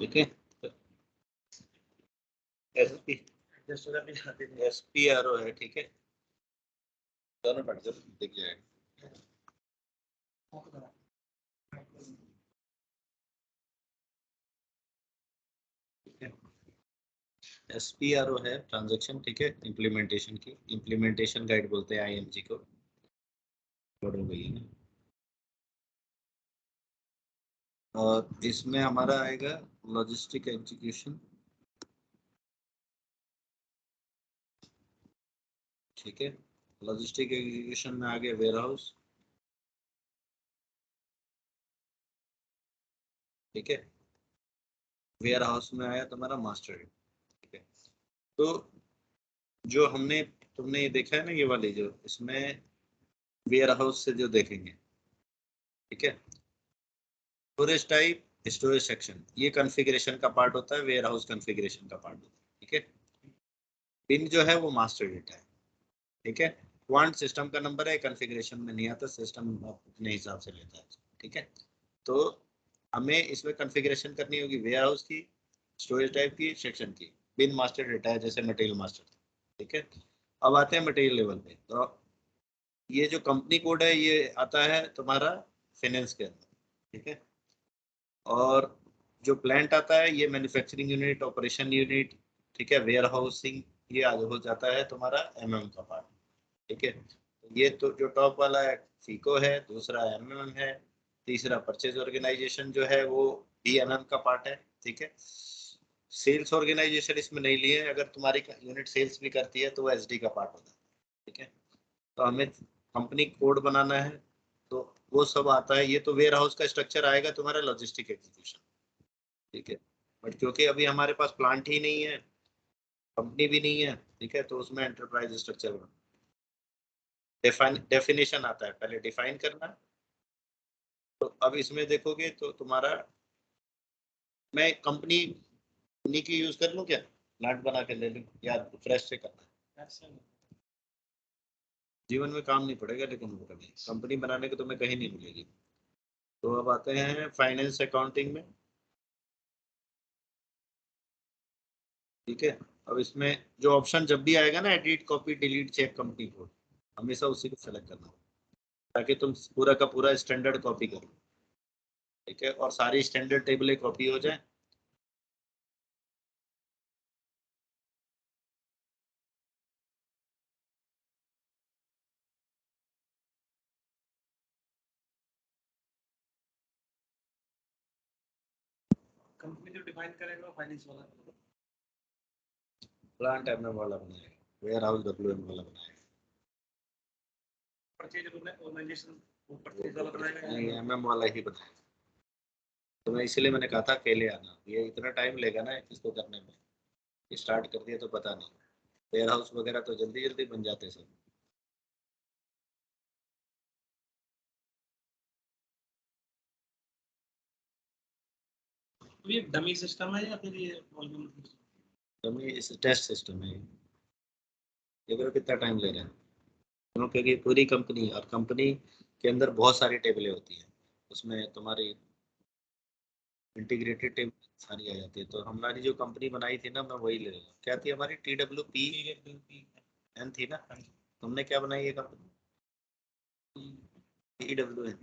ठीक है। SPRO है, ठीक है, दोनों पढ़ जब दिख जाएगा। SPRO है ट्रांजैक्शन, ठीक है, इम्प्लीमेंटेशन की, इम्प्लीमेंटेशन गाइड बोलते हैं IMG को। पढ़ो भैया ना। और इसमें हमारा आएगा लॉजिस्टिक एग्जीक्यूशन, ठीक है। लॉजिस्टिक एग्जीक्यूशन में आगे वेयर हाउस, ठीक है। वेयर हाउस में आया तुम्हारा मास्टर, ठीक है। तो जो हमने तुमने ये देखा है ना, ये वाली जो इसमें वेयर हाउस से जो देखेंगे, ठीक है, स्टोरेज टाइप, स्टोरेज सेक्शन, ये कॉन्फ़िगरेशन का पार्ट होता है, वेयर हाउस कॉन्फ़िगरेशन का पार्ट होता है, ठीक है। पिन जो है वो मास्टर डेटा है, ठीक है। क्वांट सिस्टम का नंबर है, कॉन्फ़िगरेशन में नहीं आता, सिस्टम अपने हिसाब से लेता है, ठीक है। तो हमें इसमें कॉन्फ़िगरेशन करनी होगी वेयर हाउस की, स्टोरेज टाइप की, सेक्शन की। बिन मास्टर डेटा है जैसे मटेरियल मास्टर, ठीक है। अब आते हैं मटेरियल लेवल पे। तो ये जो कंपनी कोड है ये आता है तुम्हारा फाइनेंस के अंदर, ठीक है। और जो प्लांट आता है ये मैन्युफैक्चरिंग यूनिट, ऑपरेशन यूनिट, ठीक है, वेयर हाउसिंग, ये आगे हो जाता है तुम्हारा का पार्ट, ठीक है। तो ये तो जो टॉप वाला है फीको है, दूसरा है, तीसरा परचेज ऑर्गेनाइजेशन जो है वो का पार्ट है, ठीक है। सेल्स ऑर्गेनाइजेशन इसमें नहीं लिए, अगर तुम्हारी यूनिट सेल्स भी करती है तो वो SD का पार्ट होता है, ठीक है। तो हमें कंपनी कोड बनाना है, तो वो सब आता है। ये तो वेयर हाउस का स्ट्रक्चर आएगा तुम्हारा लॉजिस्टिक एग्जीक्यूशन, ठीक है। बट क्योंकि अभी हमारे पास प्लांट ही नहीं है, कंपनी भी नहीं है, ठीक है, तो उसमें एंटरप्राइज स्ट्रक्चर डेफिनेशन आता है, पहले डिफाइन करना। तो अब इसमें देखोगे तो तुम्हारा, मैं कंपनी उन्हीं की यूज कर लूँ क्या, प्लांट बना के ले लूँ, या फ्रेश से करना है? जीवन में काम नहीं पड़ेगा, लेकिन वो कभी कंपनी बनाने को तुम्हें कहीं नहीं मिलेगी। तो अब आते हैं फाइनेंस अकाउंटिंग में, ठीक है। अब इसमें जो ऑप्शन जब भी आएगा ना, edit, copy, delete, check company code, हमेशा उसी को सेलेक्ट करना होगा, ताकि तुम पूरा का पूरा स्टैंडर्ड कॉपी करो, ठीक है, और सारी स्टैंडर्ड टेबलें कॉपी हो जाए। कंपनी जो डिफाइन करेगा फाइनेंस वाला, प्लांट MM वाला बनाएगा, वेयर हाउस WM वाला बनाएगा, परचेज ऑर्गेनाइजेशन परचेज वाला बनाएगा, नहीं MM वाला ही बनाएगा। तो मैं इसलिए मैंने कहा था अकेले आना, ये इतना टाइम लेगा ना इसको करने में, स्टार्ट कर दिया तो पता नहीं। वेयर हाउस वगैरह तो जल्दी जल्दी बन जाते सब। तो ये डमी सिस्टम है या फिर ये डमी इस टेस्ट सिस्टम है, ये करो कितना टाइम ले रहा है, क्योंकि पूरी कंपनी, और कंपनी के अंदर बहुत सारी टेबलें होती हैं, उसमें तुम्हारी इंटीग्रेटेड टेबल सारी आ जाती है। तो हमारी जो कंपनी बनाई थी ना, मैं वही ले रहा हूँ। क्या थी हमारी, TWPN थी ना, तुमने क्या बनाई है कंपनी, TWN,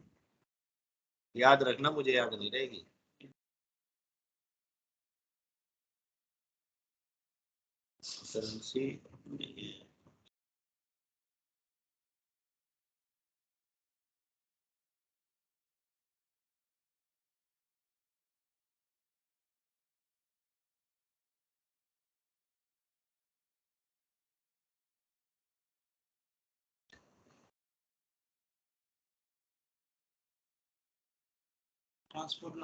याद रखना, मुझे याद नहीं रहेगी। Currency, transport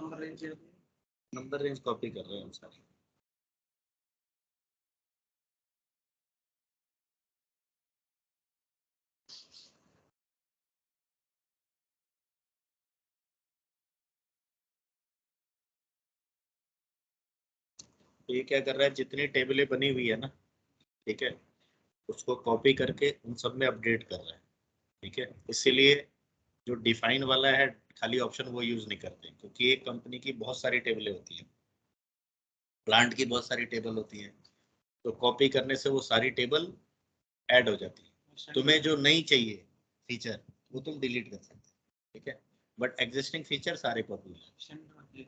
number range copy कर रहे हैं हम सारी। ये क्या कर रहा है, जितनी टेबलें बनी हुई है ना, ठीक है, उसको कॉपी करके उन सब में अपडेट कर रहा है, ठीक है। इसीलिए जो डिफाइन वाला है खाली ऑप्शन वो यूज नहीं करते, क्योंकि एक कंपनी की बहुत सारी टेबलें होती है, प्लांट की बहुत सारी टेबल होती है, तो कॉपी करने से वो सारी टेबल ऐड हो जाती है। तुम्हें जो नहीं चाहिए फीचर वो तुम डिलीट कर सकते हो, ठीक है, बट एग्जिस्टिंग फीचर सारे कॉपी है।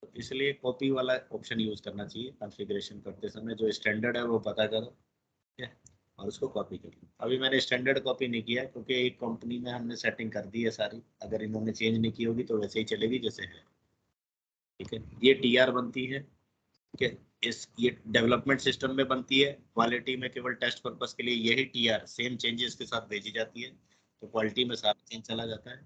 तो इसलिए कॉपी वाला ऑप्शन यूज करना चाहिए कॉन्फ़िगरेशन करते समय। जो स्टैंडर्ड है वो पता करो, ठीक है, और उसको कॉपी कर लो। अभी मैंने स्टैंडर्ड कॉपी नहीं किया क्योंकि एक कंपनी में हमने सेटिंग कर दी है सारी, अगर इन्होंने चेंज नहीं की होगी तो वैसे ही चलेगी जैसे है, ठीक है। ये टीआर बनती है, ठीक है, इस ये डेवलपमेंट सिस्टम में बनती है, क्वालिटी में केवल टेस्ट पर्पस के लिए यही टीआर सेम चेंजेस के साथ भेजी जाती है, तो क्वालिटी में सारा चेंज चला जाता है।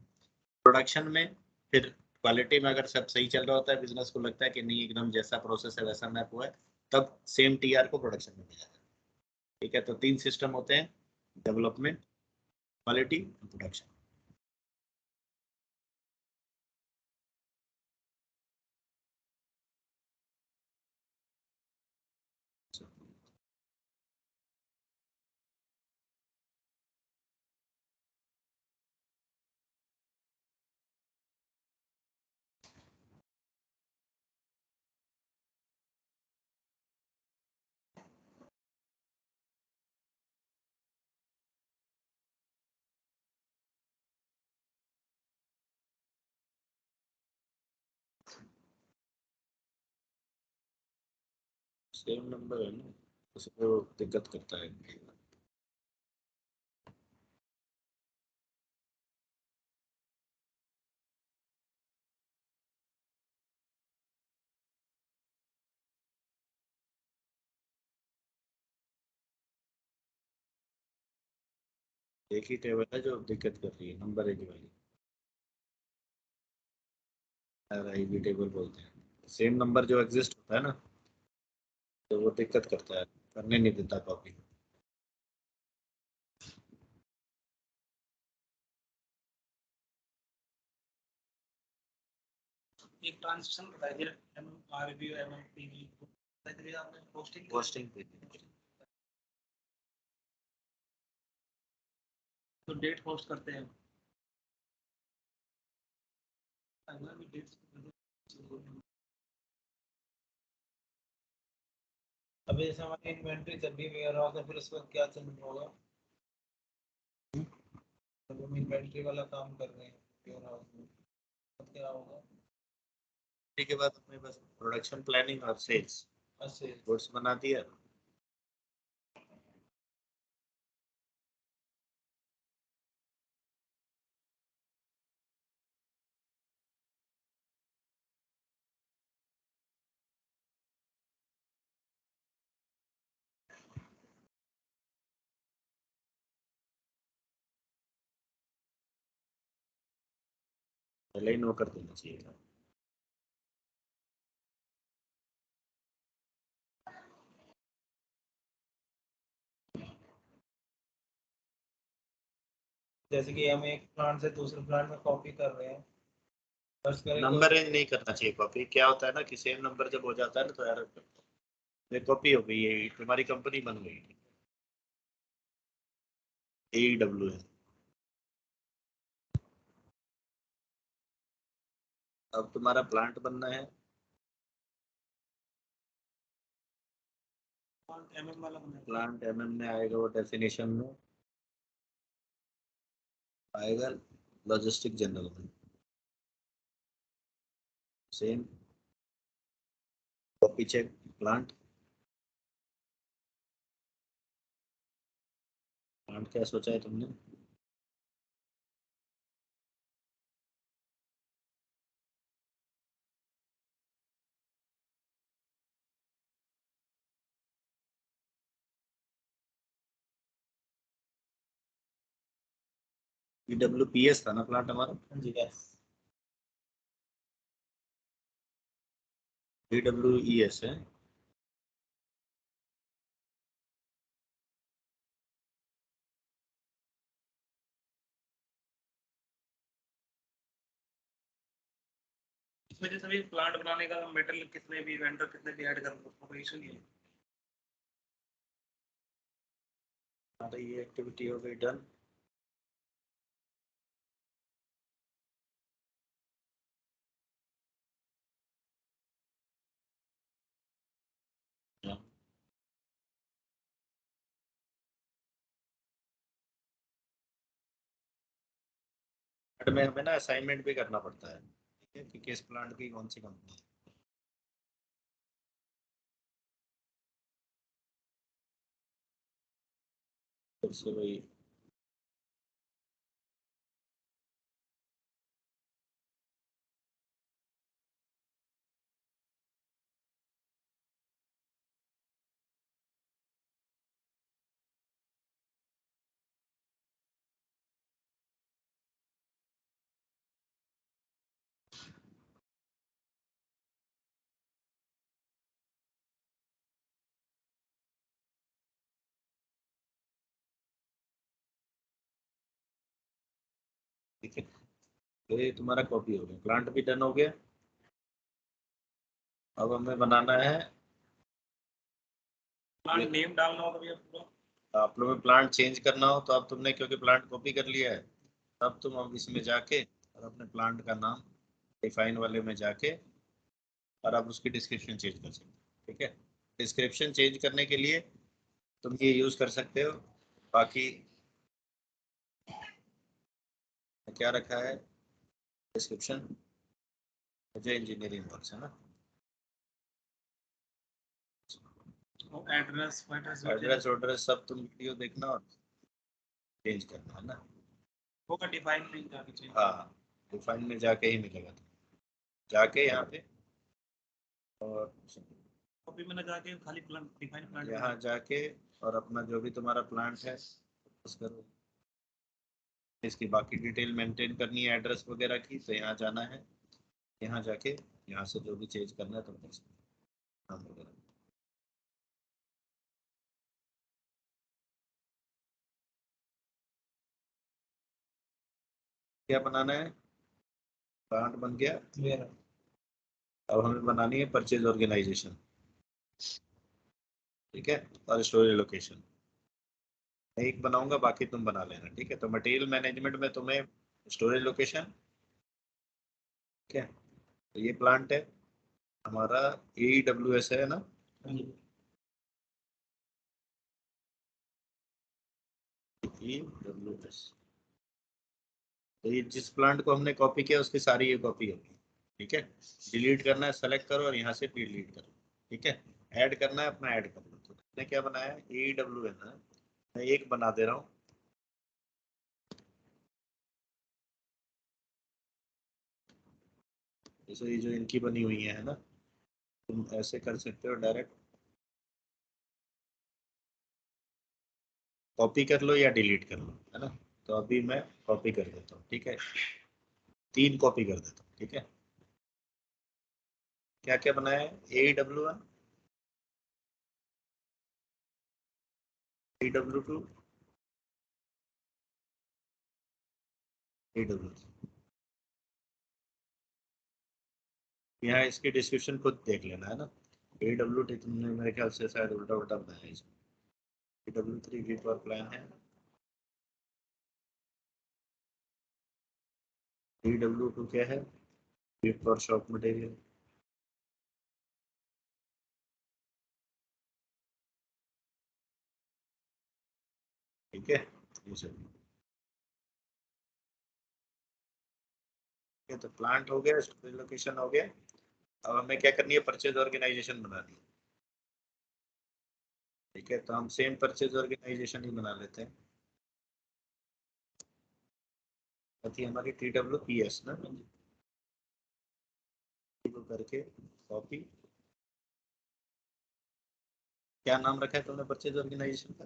प्रोडक्शन में फिर क्वालिटी में अगर सब सही चल रहा होता है, बिजनेस को लगता है कि नहीं एकदम जैसा प्रोसेस है वैसा मैप हुआ है, तब सेम टीआर को प्रोडक्शन में भेजा जाता है, ठीक है। तो 3 सिस्टम होते हैं, development, quality, production. Same number है ना, उसमें वो दिक्कत करता है। एक ही टेबल है जो दिक्कत कर रही है, नंबर एक वाली, आईवी टेबल बोलते हैं। सेम नंबर जो एग्जिस्ट होता है ना, तो वो दिक्कत करता है, करने नहीं देता कॉपी। एक ट्रांजिशन बताइए, एमआरबी एमएमपीवी बताइए आपने पोस्टिंग पोस्टिंग पे तो डेट पोस्ट करते हैं, अगला भी डेट। अभी जैसे हमारी इन्वेंट्री चल रही है वेयर, फिर उसका क्या चल होगा, तो हम इन्वेंट्री वाला काम कर रहे हैं वेयर हाउस में, तो क्या होगा। के बाद अपने पास प्रोडक्शन प्लानिंग और सेल्स अच्छा, गुड्स बना दिया। पहले ही नो कर देना चाहिए था। जैसे कि हम एक प्लांट से दूसरे प्लांट में कॉपी कर रहे हैं, फर्स्ट करें तो नंबर नहीं करना चाहिए कॉपी। क्या होता है ना कि सेम नंबर जब हो जाता है ना तो यार ये कॉपी हो गई, ये तुम्हारी कंपनी बन गई, AEW है। अब तुम्हारा प्लांट बनना है, एमएम वाला बना है। प्लांट MM में आएगा, वो डेफिनेशन में आएगा, लॉजिस्टिक जनरल में same copy check plant. Plant क्या सोचा है तुमने? EWPS था ना प्लांट हमारा, जी यस। EWES है। इसमें जैसे भी प्लांट बनाने का मेटल कितने भी वेंडर कितने भी ऐड कर लो, कोई इशू नहीं है। हमारी ये एक्टिविटी हो गई डन। में हमें ना असाइनमेंट भी करना पड़ता है, ठीक है, कि किस प्लांट की कौन सी कंपनी है। फिर से वही ठीक है। तो ये तुम्हारा कॉपी हो गया, प्लांट भी डन हो गया। अब हमें बनाना है, प्लांट नेम डालना होगा भैया पूरा। आप लोगों में प्लांट चेंज करना हो तो अब तुमने क्योंकि प्लांट कॉपी कर लिया है, तब तुम अब इसमें जाके और अपने प्लांट का नाम डिफाइन वाले में जाके और आप उसकी डिस्क्रिप्शन चेंज कर सकते हो। ठीक है, डिस्क्रिप्शन चेंज करने के लिए तुम ये यूज कर सकते हो। बाकी क्या रखा है डिस्क्रिप्शन, मुझे इंजीनियरिंग वर्क्स है ना, एड्रेस एड्रेस ऑड्रेस सब तुम वीडियो देखना और चेंज करना है ना। होगा डिफाइन में जाके चाहिए। हाँ, डिफाइन में जाके ही मिलेगा, जाके यहाँ पे और कॉपी में ना जाके खाली प्लांट डिफाइन प्लांट यहाँ जाके और अपना जो भी तुम्हारा प्लांट है उस करो। इसकी बाकी डिटेल मेंटेन करनी है एड्रेस वगैरह की, तो यहाँ जाना है, यहाँ जाके यहाँ से जो भी चेंज करना है तुम कर सकते हो नाम वगैरह। क्या बनाना है, प्लांट बन गया। अब हमें बनानी है परचेज ऑर्गेनाइजेशन, ठीक है, और स्टोरेज लोकेशन। मैं एक बनाऊंगा, बाकी तुम बना लेना, ठीक है। तो मटेरियल मैनेजमेंट में तुम्हें स्टोरेज लोकेशन, ठीक है। तो ये प्लांट है हमारा AWS है ना, AWS। तो ये जिस प्लांट को हमने कॉपी किया उसकी सारी ये कॉपी होगी, ठीक है। डिलीट करना है, सेलेक्ट करो और यहाँ से डिलीट करो, ठीक है। ऐड करना है, अपना ऐड कर लो। तो मैंने क्या बनाया है, AWS है, मैं एक बना दे रहा हूँ। जैसे ये जो इनकी बनी हुई है ना, तुम ऐसे कर सकते हो, डायरेक्ट कॉपी कर लो या डिलीट कर लो, है ना। तो अभी मैं कॉपी कर देता हूँ, ठीक है, 3 कॉपी कर देता हूँ, ठीक है। क्या क्या बनाया है, AW1, AW2, AW3। यहाँ इसकी डिस्क्रिप्शन खुद देख लेना है ना। AW2 तुमने मेरे ख्याल से शायद उल्टा उल्टा बनाया है इसमें। AW3 वी पावर प्लान है, AW2 क्या है, वी पावर शॉप मटेरियल, ठीक है। ये सब ठीक है, तो प्लांट हो गया, स्टोरेज लोकेशन हो गया। अब हमें क्या करनी है, परचेज ऑर्गेनाइजेशन बनानी है, ठीक है। तो हम सेम परचेज ऑर्गेनाइजेशन ही बना लेते हैं। थी हमारी TWPS ना, को करके कॉपी। क्या नाम रखा है तुमने परचेज ऑर्गेनाइजेशन का,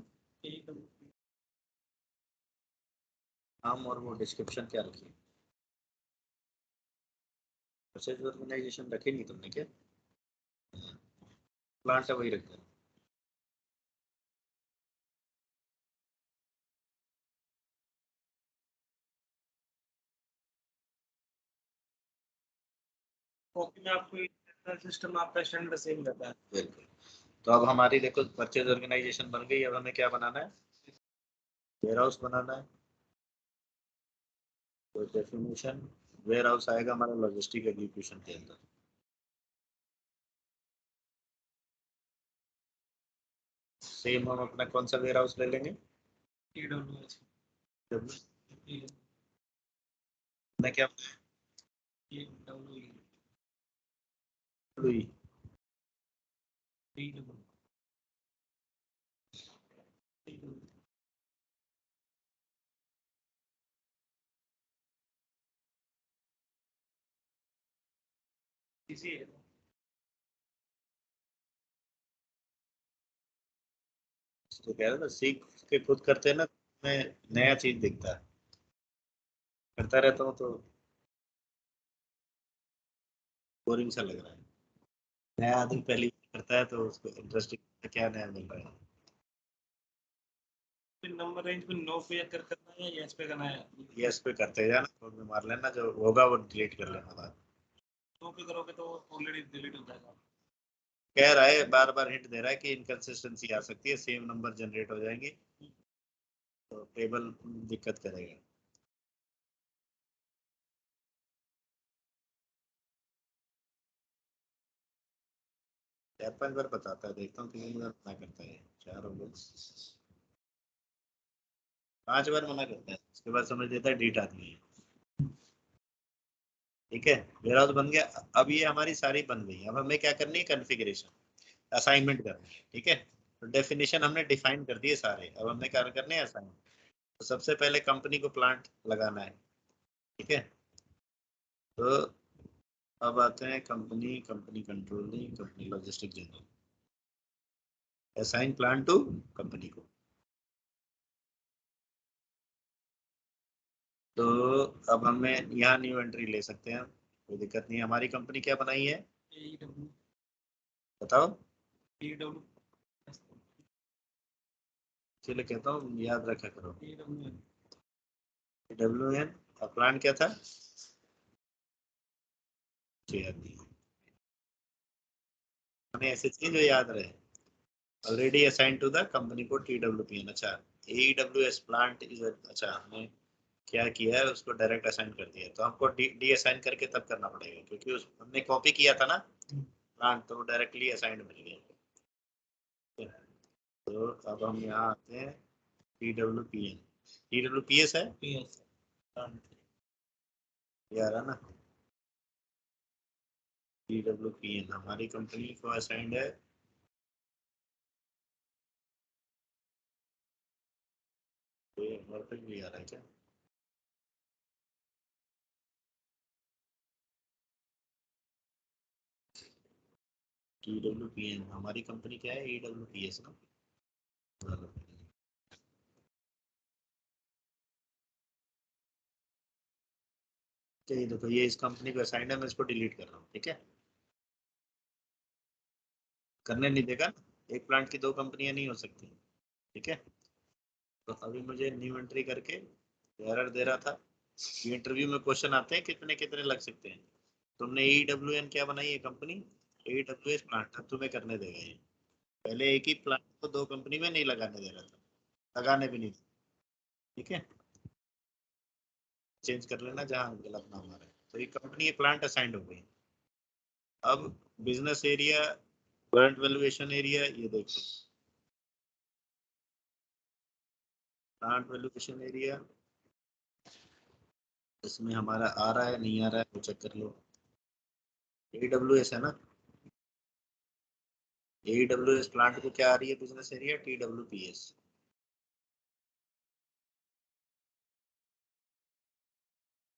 नाम और वो डिस्क्रिप्शन क्या रखी है, परचेज ऑर्गेनाइजेशन रखे नहीं तुमने क्या, प्लांट है वही रखा है। कॉपी में आपको सिस्टम आपका स्टैंडर्ड सेम रहता है। बिल्कुल। तो अब हमारी देखो परचेज ऑर्गेनाइजेशन बन गई। अब हमें क्या बनाना है, वेयर हाउस बनाना है। तो डेफिनेशन वेयर हाउस आएगा हमारा लॉजिस्टिक एग्जीक्यूशन के अंदर, सेम हम अपना कौन सा वेयर हाउस ले लेंगे? TWS मैं क्या TWE हुई? इसी है। तो कह रहा था सीख के खुद करते हैं ना, मैं नया चीज दिखता है, करता रहता हूँ तो बोरिंग सा लग रहा है। नया आदमी पहली बार करता है तो उसको इंटरेस्टिंग क्या नया मिल रहा है। फिर नंबर रेंज पे नो पे कर करना है या यस पे करना है? यस पे करते जाना, खोल में मार लेना, जो होगा वो डिलीट कर लेना बाद। नो पे करोगे तो ऑलरेडी डिलीट हो जाएगा। कह रहा है, बार बार हिंट दे रहा है कि इनकंसिस्टेंसी आ सकती है, सेम नंबर जनरेट हो जाएंगे तो टेबल दिक्कत करेगा। चार पांच बार बताता है, देखता हूँ कितनी बार मना करता है। चार हो गए, 5 बार मना करता है, उसके बाद समझ लेता है डीट आदमी है। ठीक है, वेयर हाउस बन गया। अब ये हमारी सारी बन गई, अब हमें क्या करनी है? कॉन्फ़िगरेशन असाइनमेंट करनी है। ठीक है, तो डेफिनेशन हमने डिफाइन कर दिए सारे, अब हमने क्या करने हैं? असाइनमेंट। तो सबसे पहले कंपनी को प्लांट लगाना है। ठीक है, तो अब आते हैं company, company controlling, company logistic general, assign plant to company को। तो अब हमें यहाँ न्यू एंट्री ले सकते हैं, कोई दिक्कत नहीं है। हमारी कंपनी क्या बनाई है AEW बताओ? AEW चलिए कहता हूँ, याद रखा करो। AEW WN का प्लान क्या था? हमें ऐसे चीज जो याद रहे। Already assign to the company को TWPN। अच्छा, AWS प्लांट इज, अच्छा हमने क्या किया है, उसको डायरेक्ट असाइन कर दिया, तो हमको डी असाइन करके तब करना पड़ेगा, क्योंकि उस हमने कॉपी किया था ना प्लांट, तो डायरेक्टली असाइंड मिल गया। तो अब हम यहाँ आते हैं, TWPN, TWPS है PS ये आ रहा ना। TWPN हमारी कंपनी को असाइंड है। तो ये वर्क भी आ रहा है क्या? TWPN हमारी कंपनी क्या है? AWPS ना। चलिए देखो, ये इस कंपनी को असाइंड है, मैं इसको डिलीट कर रहा हूँ। ठीक है, करने नहीं देगा ना, एक प्लांट की दो कंपनियां नहीं हो सकती। ठीक है, तो अभी मुझे न्यू एंट्री करके एरर दे रहा था। ये इंटरव्यू में क्वेश्चन आते हैं कितने कितने लग सकते हैं। तुमने EWN क्या बनाई है कंपनी? AWS plant. अब तुम्हें करने देगा ये, पहले एक ही प्लांट को दो कंपनी में नहीं लगाने दे रहा था, लगाने भी नहीं। ठीक है, चेंज कर लेना जहाँ गलत नाम आ रहा है। तो ये कंपनी, ये प्लांट असाइंड हो गई। अब business area, current valuation area, ये देखो प्लांट वैल्यूएशन एरिया, इसमें हमारा आ रहा है नहीं आ रहा है वो चेक कर लो। AWS है ना, AWS प्लांट को क्या आ रही है बिजनेस एरिया? TWPS।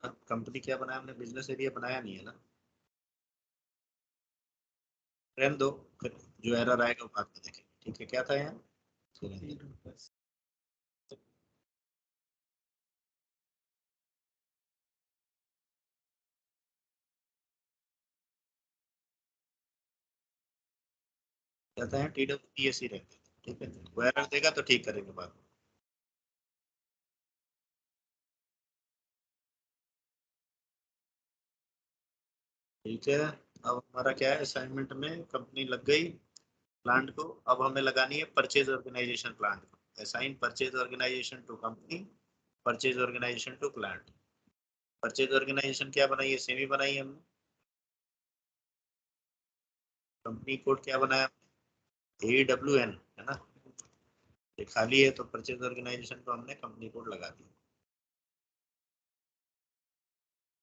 कंपनी क्या बनाया हमने? बिजनेस एरिया बनाया नहीं है ना, रहने दो, फिर जो एरर आएगा वो बाद में देखेंगे। ठीक है, क्या था यहाँ? क्या था यहाँ? TWPS ही रहते। ठीक है, वो एरर देगा तो ठीक करेंगे बाद में। ठीक है, अब हमारा क्या है, असाइनमेंट में कंपनी लग गई प्लांट को। अब हमें लगानी है परचेज ऑर्गेनाइजेशन प्लांट को। Assign purchase organisation to company, purchase organisation to plant. Purchase organisation क्या बनाई है? सेमी बनाई है हमने। कंपनी कोड क्या बनाया? AWN है ना। ये खाली है तो परचेज ऑर्गेनाइजेशन को हमने कंपनी कोड लगा दिया।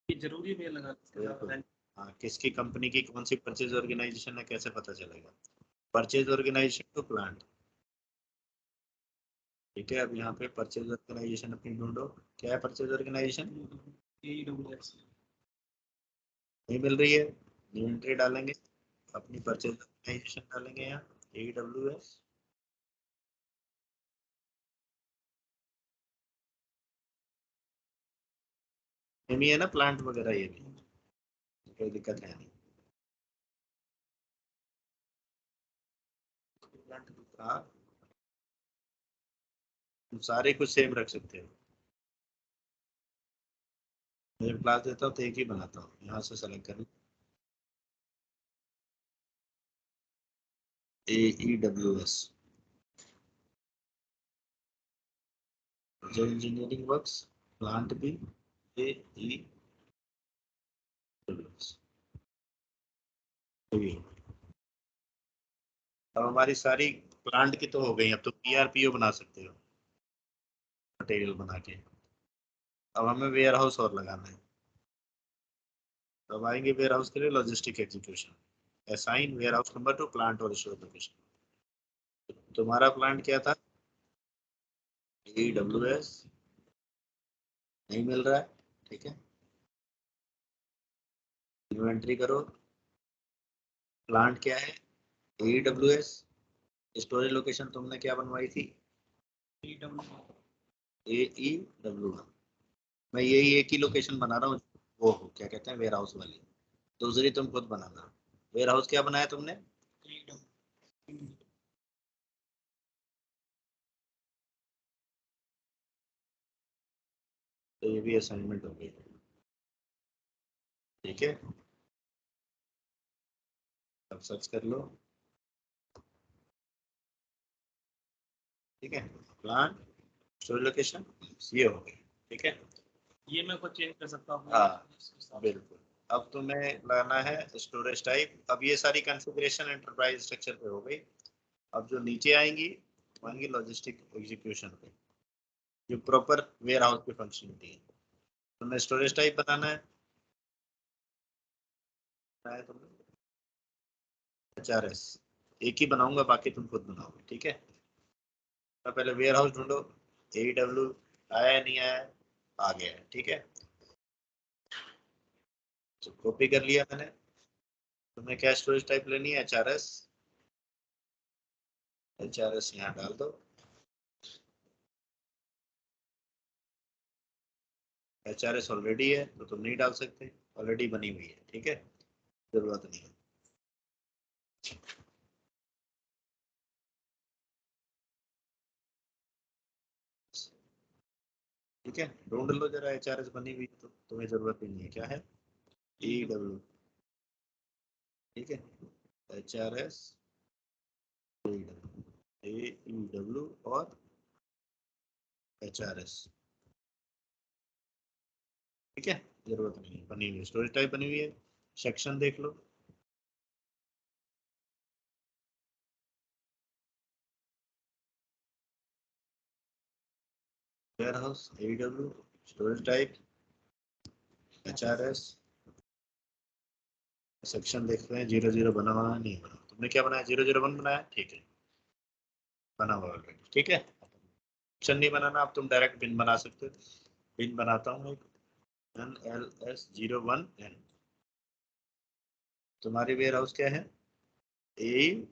ये जरूरी भी लगा हाँ, किसकी कंपनी की कौन सी परचेज ऑर्गेनाइजेशन है कैसे पता चलेगा? Purchase organisation to plant. ठीक है, अब यहाँ पे परचेज ऑर्गेनाइजेशन अपनी ढूंढो। क्या है परचेज ऑर्गेनाइजेशन? नहीं मिल रही है, न्यू एंट्री डालेंगे, अपनी परचेज ऑर्गेनाइजेशन डालेंगे यहाँ AWS। सेम ही है ना प्लांट वगैरह, ये भी कोई दिक्कत है नहीं। प्लांट हाँ, तुम सारे कुछ सेम रख सकते हो। मैं क्लास देता हूँ तो एक ही बनाता हूँ, यहाँ से सेलेक्ट करूँ AEWS जो इंजीनियरिंग वर्क्स, प्लांट भी AEWS। अब हमारी सारी प्लांट की तो हो गई, अब तो PRPO बना सकते हो मटेरियल बना के। अब हमें वेयर हाउस और लगाना है, तो अब आएंगे वेयर हाउस के लिए logistic execution, assign warehouse number to plant और स्टोर लोकेशन। तुम्हारा प्लांट क्या था? AWS नहीं मिल रहा है, ठीक है, इन्वेंट्री करो। प्लांट क्या है? AWS। स्टोरेज लोकेशन तुमने क्या बनवाई थी? AEW। मैं यही एक ही लोकेशन बना रहा हूँ, वो क्या कहते हैं वेयर हाउस वाली, दूसरी तुम खुद बनाना। वेयर हाउस क्या बनाया तुमने? तो ये भी असाइनमेंट हो गई, ठीक है। अब सर्च कर लो, ठीक है, प्लान स्टोरेज लोकेशन ये हो गई, ठीक है। ये मैं कुछ चेंज कर सकता हूँ। हाँ बिल्कुल। अब तुम्हें लाना है स्टोरेज टाइप। अब ये सारी कॉन्फ़िगरेशन एंटरप्राइज स्ट्रक्चर पे हो गई। अब जो नीचे आएंगी वो आएंगी लॉजिस्टिक एग्जीक्यूशन पे, जो प्रॉपर वेयर हाउस की फंक्शनलिटी है। तुम्हें स्टोरेज टाइप बनाना है तुम्हें HRS। एक ही बनाऊंगा, बाकी तुम खुद बनाओगे, ठीक है। तो पहले वेयर हाउस ढूंढो, AEW आया नहीं आया? आ गया है, ठीक है। तो कॉपी कर लिया मैंने। तुम्हें क्या स्टोरेज टाइप लेनी है? HRS यहाँ डाल दो। HRS ऑलरेडी है तो तुम नहीं डाल सकते, ऑलरेडी बनी हुई है, ठीक है, जरूरत नहीं है। ठीक है, ढूंढ लो जरा, HRS बनी हुई तो तुम्हें जरूरत भी नहीं है। क्या है? AEW, ठीक है, HRS AEW और HRS, ठीक है, जरूरत नहीं है, बनी हुई है, स्टोरेज टाइप बनी हुई है। सेक्शन देख लो, warehouse AEW, storage type HRS। Section देख रहे हैं 00 बना हुआ है नहीं बना? तुमने क्या बनाया? 001 बनाया, ठीक है, बना हुआ ऑलरेडी, ठीक है। सेक्शन नहीं बनाना, अब तुम डायरेक्ट बिन बना सकते हो। बिन बनाता हूँ एक, NLS01N। तुम्हारी वेयर हाउस क्या है? ए,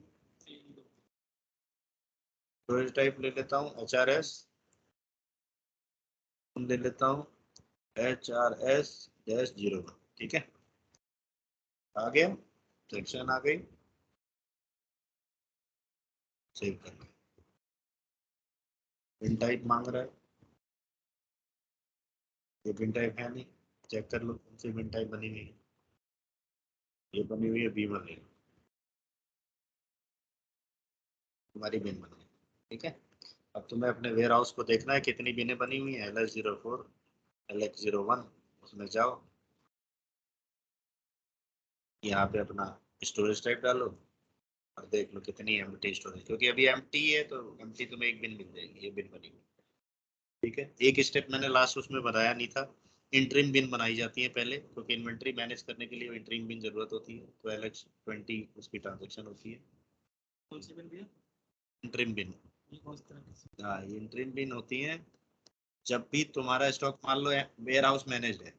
स्टोरेज टाइप ले लेता हूँ HRS, ले लेता हूँ HRS-01, ठीक है, आ गया, सेक्शन आ गई, सेव कर लो। पिन टाइप मांग रहा है, ये पिन टाइप है नहीं, चेक कर लो कौन सी पिन टाइप बनी हुई है। ये बनी हुई है B1 ले लो, तुम्हारी बिन बनी है, ठीक है। अब तुम्हें अपने वेयर हाउस को देखना है कितनी बिनें बनी हुई है, LS04 LX01, उसमें जाओ, यहाँ पे अपना स्टोरेज टाइप डालो, और देख लो कितनी एम्प्टी स्टोरेज, क्योंकि अभी एम्प्टी है तो एम्प्टी तुम्हें एक बिन मिल जाएगी, ये बिन बनी हुई। ठीक है, एक स्टेप मैंने लास्ट उसमें बताया नहीं था, इंटरिम बिन बनाई जाती है पहले, क्योंकि इन्वेंट्री मैनेज करने के लिए इंटरिम बिन जरूरत होती है, तो LX20 उसकी ट्रांजेक्शन होती है। कौन सी बिल भैया? इंटरिम बिन, ये कौन सी तरह की? हाँ ये इंटरिम बिन होती है जब भी तुम्हारा स्टॉक मान लो वेयर हाउस मैनेज है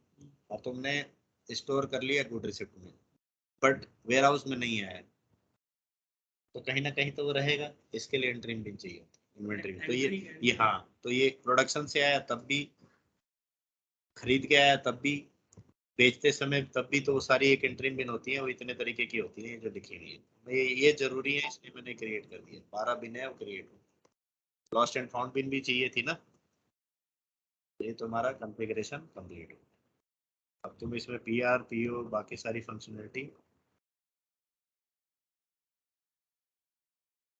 और तुमने स्टोर कर लिया गुड रिसिप्ट में, बट वेयर हाउस में नहीं आया, तो कहीं ना कहीं तो वो रहेगा, इसके लिए इंटरिम बिन चाहिए इन्वेंट्री में। तो ये हाँ, तो ये प्रोडक्शन से आया तब भी, खरीद के आया तब भी, बेचते समय तब भी, तो वो सारी एक इंटरिम बिन होती है, वो इतने तरीके की होती है जो लिखी हुई है। ये जरूरी है, इसलिए मैंने क्रिएट कर दिया, 12 बिन है वो क्रिएट हो। लॉस्ट एंड फाउंड बिन भी चाहिए थी ना, ये तुम्हारा कॉन्फ़िगरेशन कंप्लीट हो। अब तुम इसमें PR PO बाकी सारी फंक्शनलिटी